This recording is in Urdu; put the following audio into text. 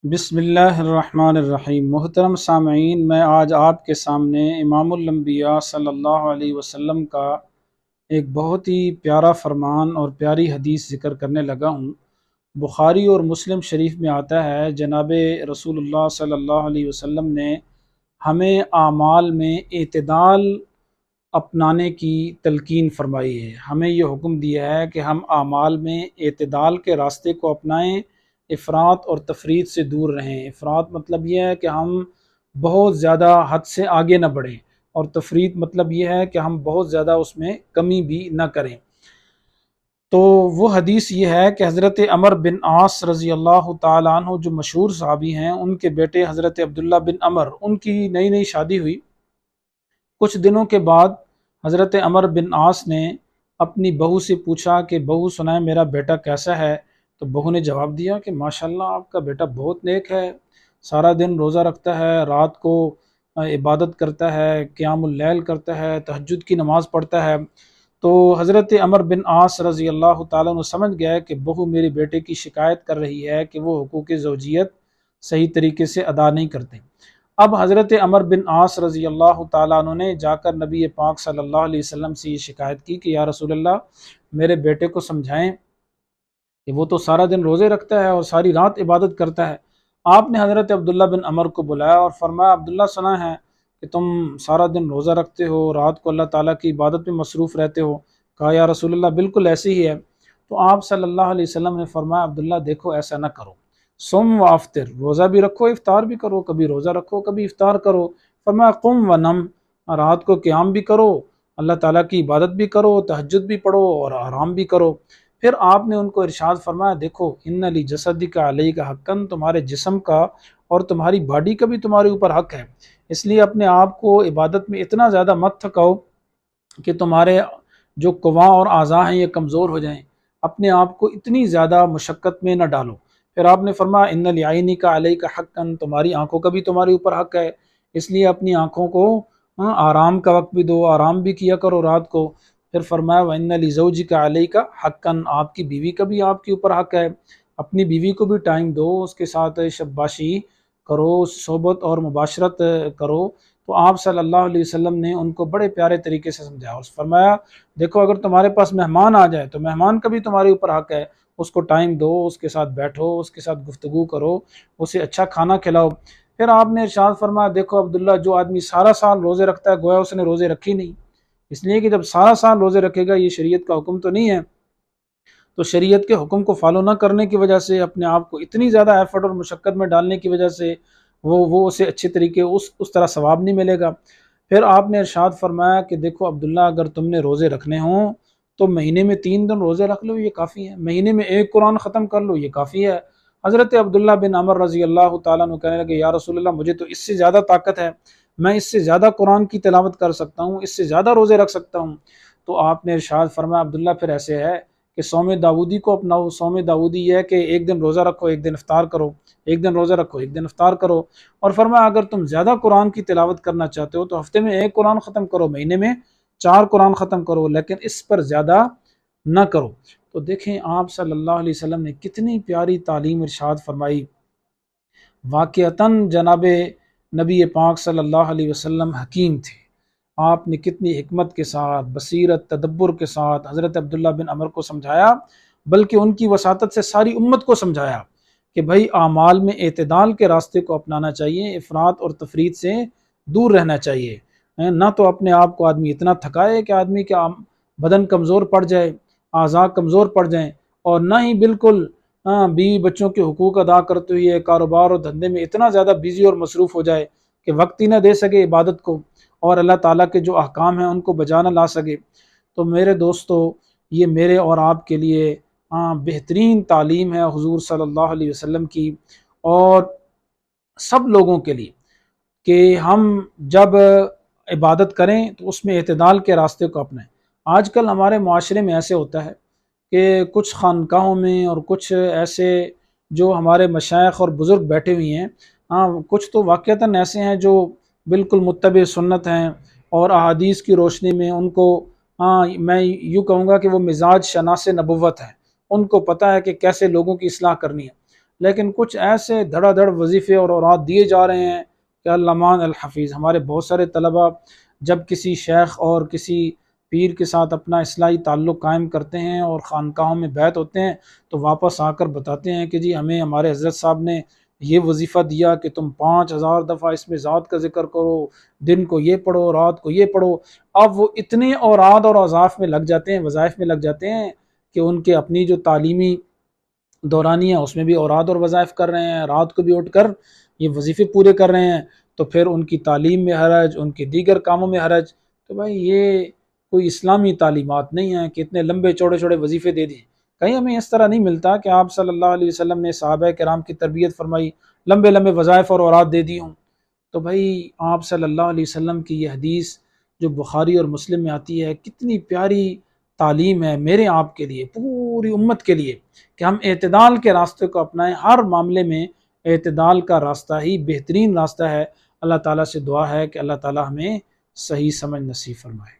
بسم اللہ الرحمن الرحیم۔ محترم سامعین، میں آج آپ کے سامنے امام الانبیاء صلی اللہ علیہ وسلم کا ایک بہت ہی پیارا فرمان اور پیاری حدیث ذکر کرنے لگا ہوں۔ بخاری اور مسلم شریف میں آتا ہے، جناب رسول اللہ صلی اللہ علیہ وسلم نے ہمیں اعمال میں اعتدال اپنانے کی تلقین فرمائی ہے۔ ہمیں یہ حکم دیا ہے کہ ہم اعمال میں اعتدال کے راستے کو اپنائیں، افراط اور تفریط سے دور رہیں۔ افراط مطلب یہ ہے کہ ہم بہت زیادہ حد سے آگے نہ بڑھیں، اور تفریط مطلب یہ ہے کہ ہم بہت زیادہ اس میں کمی بھی نہ کریں۔ تو وہ حدیث یہ ہے کہ حضرت عمر بن عاص رضی اللہ تعالیٰ عنہ جو مشہور صحابی ہیں، ان کے بیٹے حضرت عبداللہ بن عمر، ان کی نئی نئی شادی ہوئی۔ کچھ دنوں کے بعد حضرت عمر بن عاص نے اپنی بہو سے پوچھا کہ بہو سنائے میرا بیٹا کیسا ہے؟ تو بہو نے جواب دیا کہ ماشاءاللہ آپ کا بیٹا بہت نیک ہے، سارا دن روزہ رکھتا ہے، رات کو عبادت کرتا ہے، قیام اللیل کرتا ہے، تہجد کی نماز پڑھتا ہے۔ تو حضرت عمر بن عاص رضی اللہ تعالیٰ عنہ سمجھ گیا کہ بہو میرے بیٹے کی شکایت کر رہی ہے کہ وہ حقوق زوجیت صحیح طریقے سے ادا نہیں کرتے۔ اب حضرت عمر بن عاص رضی اللہ تعالیٰ عنہ نے جا کر نبی پاک صلی اللہ علیہ وسلم سے یہ شکایت کی کہ یا رسول اللہ، میرے بیٹے کو سمجھائیں کہ وہ تو سارا دن روزے رکھتا ہے اور ساری رات عبادت کرتا ہے۔ آپ نے حضرت عبداللہ بن عمر کو بلایا اور فرمایا عبداللہ، سنا ہے کہ تم سارا دن روزہ رکھتے ہو، رات کو اللہ تعالیٰ کی عبادت میں مصروف رہتے ہو۔ کہا یا رسول اللہ بالکل ایسے ہی ہے۔ تو آپ صلی اللہ علیہ وسلم نے فرمایا عبداللہ دیکھو، ایسا نہ کرو، سم و افطر، روزہ بھی رکھو افطار بھی کرو، کبھی روزہ رکھو کبھی افطار کرو۔ فرمایا قم و نم، رات کو قیام بھی کرو، اللہ تعالیٰ کی عبادت بھی کرو، تہجد بھی پڑھو اور آرام بھی کرو۔ پھر آپ نے ان کو ارشاد فرمایا دیکھو، ان لی جسدک علیک حقاً، تمہارے جسم کا اور تمہاری باڈی کا بھی تمہارے اوپر حق ہے، اس لیے اپنے آپ کو عبادت میں اتنا زیادہ مت تھکاؤ کہ تمہارے جو قواں اور اعضاء ہیں یہ کمزور ہو جائیں، اپنے آپ کو اتنی زیادہ مشقت میں نہ ڈالو۔ پھر آپ نے فرمایا ان لعینک علیک حقاً، تمہاری آنکھوں کا بھی تمہارے اوپر حق ہے، اس لیے اپنی آنکھوں کو آرام کا وقت بھی دو، آرام بھی کیا کرو رات کو۔ پھر فرمایا وَإِنَّ لِزَوْجِكَ عَلَيْكَ حَقًّا، آپ کی بیوی کا بھی آپ کے اوپر حق ہے، اپنی بیوی کو بھی ٹائم دو، اس کے ساتھ شباشی کرو، صحبت اور مباشرت کرو۔ تو آپ صلی اللہ علیہ وسلم نے ان کو بڑے پیارے طریقے سے سمجھایا اور فرمایا دیکھو، اگر تمہارے پاس مہمان آ جائے تو مہمان کا بھی تمہارے اوپر حق ہے، اس کو ٹائم دو، اس کے ساتھ بیٹھو، اس کے ساتھ گفتگو کرو، اسے اچھا کھانا کھلاؤ۔ پھر آپ نے ارشاد فرمایا دیکھو عبداللہ، جو آدمی سارا سال روزے رکھتا ہے گویا اس نے روزے رکھی نہیں، اس لیے کہ جب سارا سال روزے رکھے گا، یہ شریعت کا حکم تو نہیں ہے، تو شریعت کے حکم کو فالو نہ کرنے کی وجہ سے اپنے آپ کو اتنی زیادہ ایفرٹ اور مشقت میں ڈالنے کی وجہ سے وہ اسے اچھے طریقے اس طرح ثواب نہیں ملے گا۔ پھر آپ نے ارشاد فرمایا کہ دیکھو عبداللہ، اگر تم نے روزے رکھنے ہوں تو مہینے میں 3 دن روزے رکھ لو، یہ کافی ہے، مہینے میں ایک قرآن ختم کر لو، یہ کافی ہے۔ حضرت عبداللہ بن عمر رضی اللہ تعالیٰ عنہ کہنے لگے یا رسول اللہ، مجھے تو اس سے زیادہ طاقت ہے، میں اس سے زیادہ قرآن کی تلاوت کر سکتا ہوں، اس سے زیادہ روزے رکھ سکتا ہوں۔ تو آپ نے ارشاد فرمایا عبداللہ پھر ایسے ہے کہ صوم داودی کو اپناؤ۔ صوم داودی یہ ہے کہ ایک دن روزہ رکھو ایک دن افطار کرو، ایک دن روزہ رکھو ایک دن افطار کرو۔ اور فرمایا اگر تم زیادہ قرآن کی تلاوت کرنا چاہتے ہو تو ہفتے میں ایک قرآن ختم کرو، مہینے میں 4 قرآن ختم کرو، لیکن اس پر زیادہ نہ کرو۔ تو دیکھیں آپ صلی اللہ علیہ وسلم نے کتنی پیاری تعلیم ارشاد فرمائی۔ واقعتاً جناب نبی پاک صلی اللہ علیہ وسلم حکیم تھے، آپ نے کتنی حکمت کے ساتھ، بصیرت، تدبر کے ساتھ حضرت عبداللہ بن عمر کو سمجھایا، بلکہ ان کی وساطت سے ساری امت کو سمجھایا کہ بھائی اعمال میں اعتدال کے راستے کو اپنانا چاہیے، افراط اور تفریط سے دور رہنا چاہیے۔ نہ تو اپنے آپ کو آدمی اتنا تھکائے کہ آدمی کا بدن کمزور پڑ جائے، اعضاء کمزور پڑ جائیں، اور نہ ہی بالکل بیوی بچوں کے حقوق ادا کرتے ہوئے کاروبار اور دھندے میں اتنا زیادہ بیزی اور مصروف ہو جائے کہ وقت ہی نہ دے سکے عبادت کو، اور اللہ تعالیٰ کے جو احکام ہیں ان کو بجا نہ لا سکے۔ تو میرے دوستو، یہ میرے اور آپ کے لیے بہترین تعلیم ہے حضور صلی اللہ علیہ وسلم کی، اور سب لوگوں کے لیے، کہ ہم جب عبادت کریں تو اس میں اعتدال کے راستے کو اپنائیں۔ آج کل ہمارے معاشرے میں ایسے ہوتا ہے کہ کچھ خانقاہوں میں اور کچھ ایسے جو ہمارے مشائخ اور بزرگ بیٹھے ہوئے ہیں، کچھ تو واقعتاً ایسے ہیں جو بالکل متبع سنت ہیں، اور احادیث کی روشنی میں ان کو میں یوں کہوں گا کہ وہ مزاج شناس نبوت ہیں، ان کو پتہ ہے کہ کیسے لوگوں کی اصلاح کرنی ہے۔ لیکن کچھ ایسے دھڑا دھڑ وظیفے اور اوراد دیے جا رہے ہیں کہ اللامان الحفیظ. ہمارے بہت سارے طلباء جب کسی شیخ اور کسی پیر کے ساتھ اپنا اصلاحی تعلق قائم کرتے ہیں اور خانقاہوں میں بیعت ہوتے ہیں تو واپس آ کر بتاتے ہیں کہ جی ہمیں ہمارے حضرت صاحب نے یہ وظیفہ دیا کہ تم 5000 دفعہ اس میں ذات کا ذکر کرو، دن کو یہ پڑھو، رات کو یہ پڑھو. اب وہ اتنے اوراد اور اوظاف میں لگ جاتے ہیں، وظائف میں لگ جاتے ہیں کہ ان کے اپنی جو تعلیمی دورانی ہے اس میں بھی اوراد اور وظائف کر رہے ہیں، رات کو بھی اٹھ کر یہ وظیفے پورے کر رہے ہیں، تو پھر ان کی تعلیم میں حرج، ان کے دیگر کاموں میں حرج. تو بھائی یہ کوئی اسلامی تعلیمات نہیں ہیں کہ اتنے لمبے چوڑے چوڑے وظیفے دے دیں. کہیں ہمیں اس طرح نہیں ملتا کہ آپ صلی اللہ علیہ وسلم نے صحابہ کرام کی تربیت فرمائی، لمبے لمبے وظائف اور اوراد دے دی ہوں. تو بھائی آپ صلی اللہ علیہ وسلم کی یہ حدیث جو بخاری اور مسلم میں آتی ہے کتنی پیاری تعلیم ہے میرے آپ کے لیے، پوری امت کے لیے، کہ ہم اعتدال کے راستے کو اپنائیں. ہر معاملے میں اعتدال کا راستہ ہی بہترین راستہ ہے. اللہ تعالیٰ سے دعا ہے کہ اللہ تعالیٰ ہمیں صحیح سمجھ نصیب فرمائے.